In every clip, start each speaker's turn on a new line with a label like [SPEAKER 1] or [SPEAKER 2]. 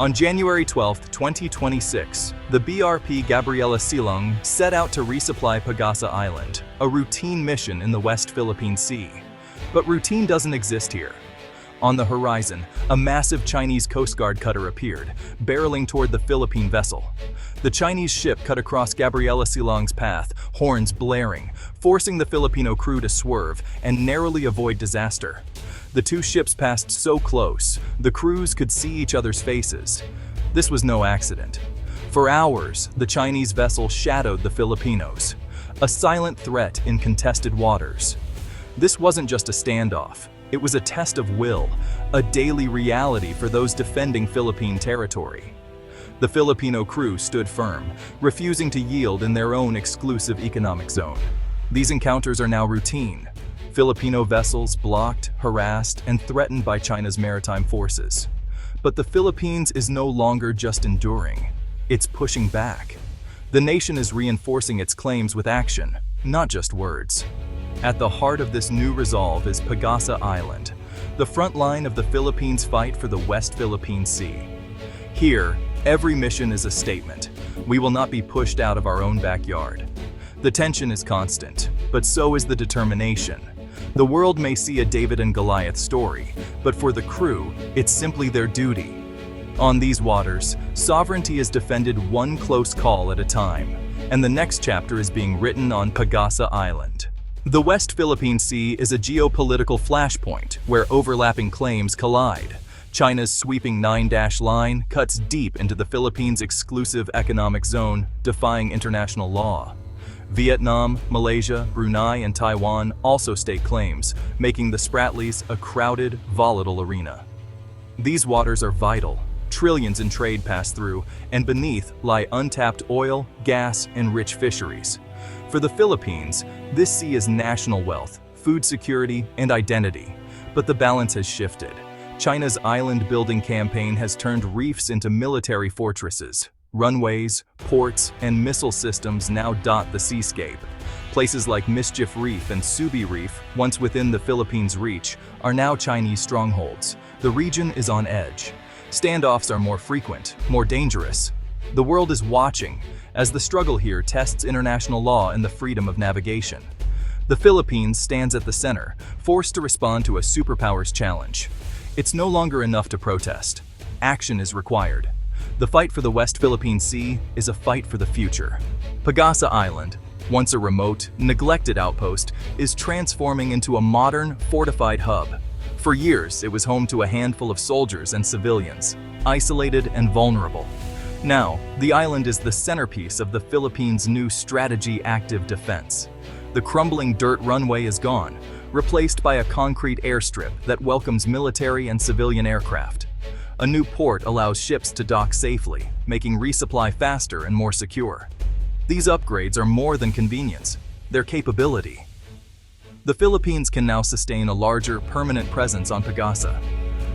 [SPEAKER 1] On January 12, 2026, the BRP Gabriela Silong set out to resupply Pagasa Island, a routine mission in the West Philippine Sea. But routine doesn't exist here. On the horizon, a massive Chinese Coast Guard cutter appeared, barreling toward the Philippine vessel. The Chinese ship cut across Gabriela Silong's path, horns blaring, forcing the Filipino crew to swerve and narrowly avoid disaster. The two ships passed so close, the crews could see each other's faces. This was no accident. For hours, the Chinese vessel shadowed the Filipinos, a silent threat in contested waters. This wasn't just a standoff. It was a test of will, a daily reality for those defending Philippine territory. The Filipino crew stood firm, refusing to yield in their own exclusive economic zone. These encounters are now routine. Filipino vessels blocked, harassed, and threatened by China's maritime forces. But the Philippines is no longer just enduring. It's pushing back. The nation is reinforcing its claims with action, not just words. At the heart of this new resolve is Pagasa Island, the front line of the Philippines' fight for the West Philippine Sea. Here, every mission is a statement. We will not be pushed out of our own backyard. The tension is constant, but so is the determination. The world may see a David and Goliath story, but for the crew, it's simply their duty. On these waters, sovereignty is defended one close call at a time, and the next chapter is being written on Pagasa Island. The West Philippine Sea is a geopolitical flashpoint where overlapping claims collide. China's sweeping 9-dash line cuts deep into the Philippines' exclusive economic zone, defying international law. Vietnam, Malaysia, Brunei, and Taiwan also stake claims, making the Spratlys a crowded, volatile arena. These waters are vital. Trillions in trade pass through, and beneath lie untapped oil, gas, and rich fisheries. For the Philippines, this sea is national wealth, food security, and identity. But the balance has shifted. China's island-building campaign has turned reefs into military fortresses. Runways, ports, and missile systems now dot the seascape. Places like Mischief Reef and Subi Reef, once within the Philippines' reach, are now Chinese strongholds. The region is on edge. Standoffs are more frequent, more dangerous. The world is watching, as the struggle here tests international law and the freedom of navigation. The Philippines stands at the center, forced to respond to a superpower's challenge. It's no longer enough to protest. Action is required. The fight for the West Philippine Sea is a fight for the future. Pagasa Island, once a remote, neglected outpost, is transforming into a modern, fortified hub. For years, it was home to a handful of soldiers and civilians, isolated and vulnerable. Now, the island is the centerpiece of the Philippines' new strategy active defense. The crumbling dirt runway is gone, replaced by a concrete airstrip that welcomes military and civilian aircraft. A new port allows ships to dock safely, making resupply faster and more secure. These upgrades are more than convenience, they're capability. The Philippines can now sustain a larger, permanent presence on Pagasa.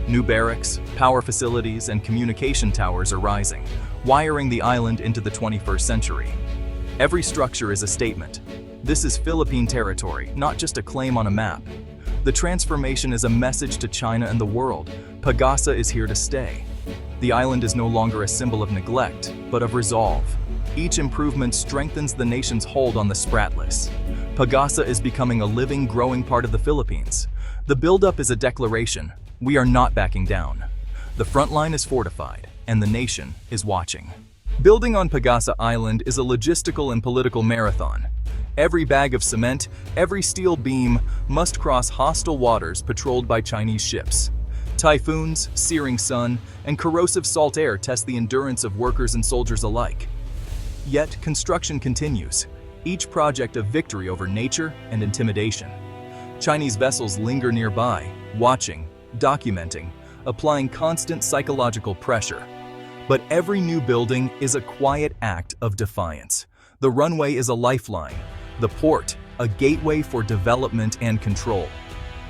[SPEAKER 1] New barracks, power facilities, and communication towers are rising, wiring the island into the 21st century. Every structure is a statement. This is Philippine territory, not just a claim on a map. The transformation is a message to China and the world. Pagasa is here to stay. The island is no longer a symbol of neglect, but of resolve. Each improvement strengthens the nation's hold on the Spratlys. Pagasa is becoming a living, growing part of the Philippines. The buildup is a declaration. We are not backing down. The front line is fortified, and the nation is watching. Building on Pagasa Island is a logistical and political marathon. Every bag of cement, every steel beam must cross hostile waters patrolled by Chinese ships. Typhoons, searing sun, and corrosive salt air test the endurance of workers and soldiers alike. Yet, construction continues, each project a victory over nature and intimidation. Chinese vessels linger nearby, watching, documenting, applying constant psychological pressure. But every new building is a quiet act of defiance. The runway is a lifeline. The port, a gateway for development and control.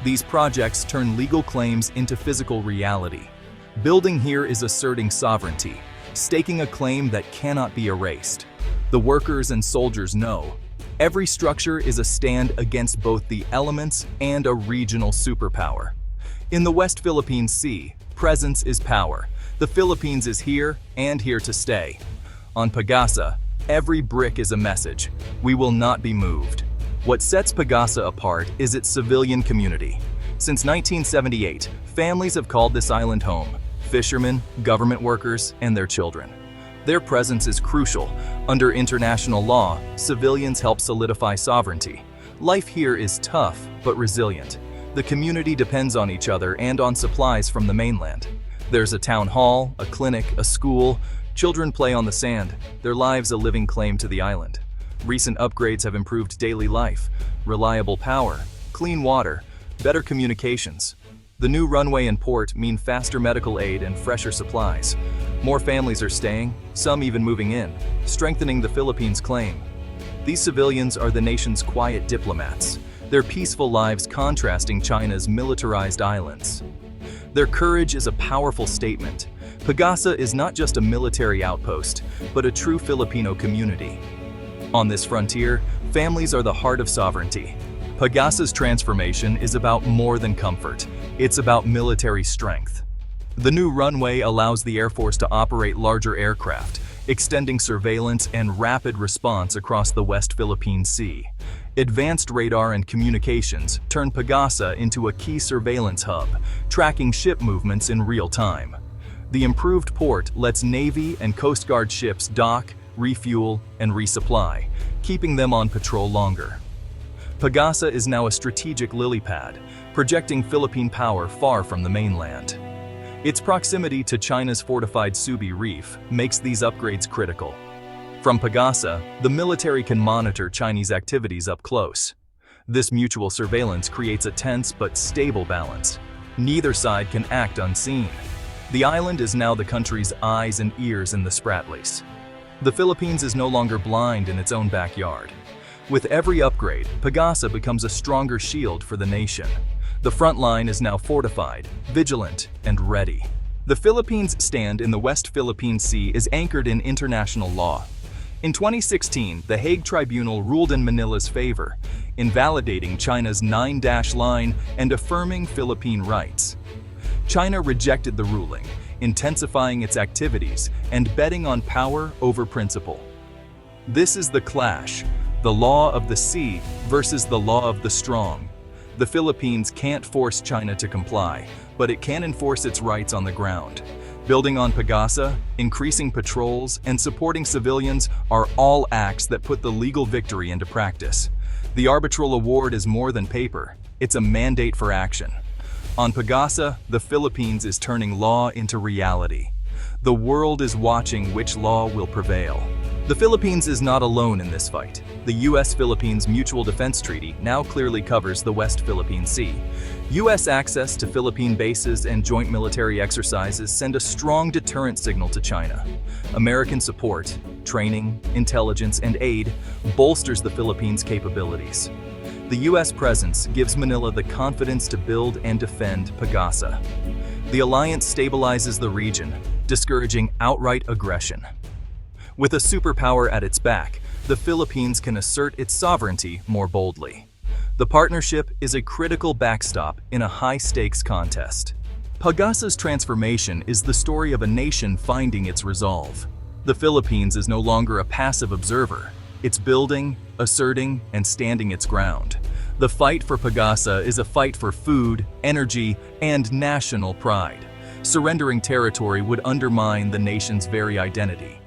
[SPEAKER 1] These projects turn legal claims into physical reality. Building here is asserting sovereignty, staking a claim that cannot be erased. The workers and soldiers know. Every structure is a stand against both the elements and a regional superpower. In the West Philippine Sea, Presence is power. The Philippines is here and here to stay. On Pagasa, every brick is a message. We will not be moved. What sets Pagasa apart is its civilian community. Since 1978, families have called this island home. Fishermen, government workers, and their children. Their presence is crucial. Under international law, civilians help solidify sovereignty. Life here is tough, but resilient. The community depends on each other and on supplies from the mainland. There's a town hall, a clinic, a school. Children play on the sand, their lives a living claim to the island. Recent upgrades have improved daily life, reliable power, clean water, better communications. The new runway and port mean faster medical aid and fresher supplies. More families are staying, some even moving in, strengthening the Philippines' claim. These civilians are the nation's quiet diplomats, their peaceful lives contrasting China's militarized islands. Their courage is a powerful statement. Pagasa is not just a military outpost, but a true Filipino community. On this frontier, families are the heart of sovereignty. Pagasa's transformation is about more than comfort. It's about military strength. The new runway allows the Air Force to operate larger aircraft, extending surveillance and rapid response across the West Philippine Sea. Advanced radar and communications turn Pagasa into a key surveillance hub, tracking ship movements in real time. The improved port lets Navy and Coast Guard ships dock, refuel, and resupply, keeping them on patrol longer. Pagasa is now a strategic lily pad, projecting Philippine power far from the mainland. Its proximity to China's fortified Subi Reef makes these upgrades critical. From Pagasa, the military can monitor Chinese activities up close. This mutual surveillance creates a tense but stable balance. Neither side can act unseen. The island is now the country's eyes and ears in the Spratlys. The Philippines is no longer blind in its own backyard. With every upgrade, Pagasa becomes a stronger shield for the nation. The front line is now fortified, vigilant, and ready. The Philippines' stand in the West Philippine Sea is anchored in international law. In 2016, the Hague Tribunal ruled in Manila's favor, invalidating China's 9-dash line and affirming Philippine rights. China rejected the ruling, intensifying its activities and betting on power over principle. This is the clash. The law of the sea versus the law of the strong. The Philippines can't force China to comply, but it can enforce its rights on the ground. Building on Pagasa, increasing patrols, and supporting civilians are all acts that put the legal victory into practice. The arbitral award is more than paper, it's a mandate for action. On Pagasa, the Philippines is turning law into reality. The world is watching which law will prevail. The Philippines is not alone in this fight. The U.S.-Philippines Mutual Defense Treaty now clearly covers the West Philippine Sea. U.S. access to Philippine bases and joint military exercises send a strong deterrent signal to China. American support, training, intelligence, and aid bolsters the Philippines' capabilities. The U.S. presence gives Manila the confidence to build and defend Pagasa. The alliance stabilizes the region, discouraging outright aggression. With a superpower at its back, the Philippines can assert its sovereignty more boldly. The partnership is a critical backstop in a high-stakes contest. Pagasa's transformation is the story of a nation finding its resolve. The Philippines is no longer a passive observer. It's building, asserting, and standing its ground. The fight for Pagasa is a fight for food, energy, and national pride. Surrendering territory would undermine the nation's very identity.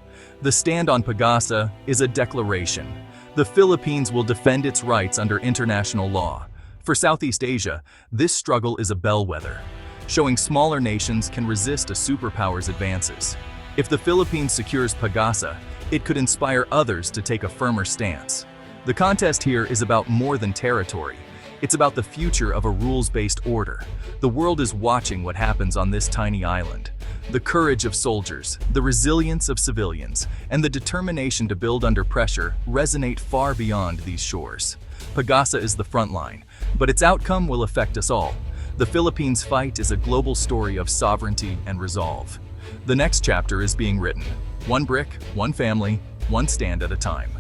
[SPEAKER 1] The stand on Pagasa is a declaration. The Philippines will defend its rights under international law. For Southeast Asia, this struggle is a bellwether, showing smaller nations can resist a superpower's advances. If the Philippines secures Pagasa, it could inspire others to take a firmer stance. The contest here is about more than territory. It's about the future of a rules-based order. The world is watching what happens on this tiny island. The courage of soldiers, the resilience of civilians, and the determination to build under pressure resonate far beyond these shores. Pagasa is the front line, but its outcome will affect us all. The Philippines' fight is a global story of sovereignty and resolve. The next chapter is being written. One brick, one family, one stand at a time.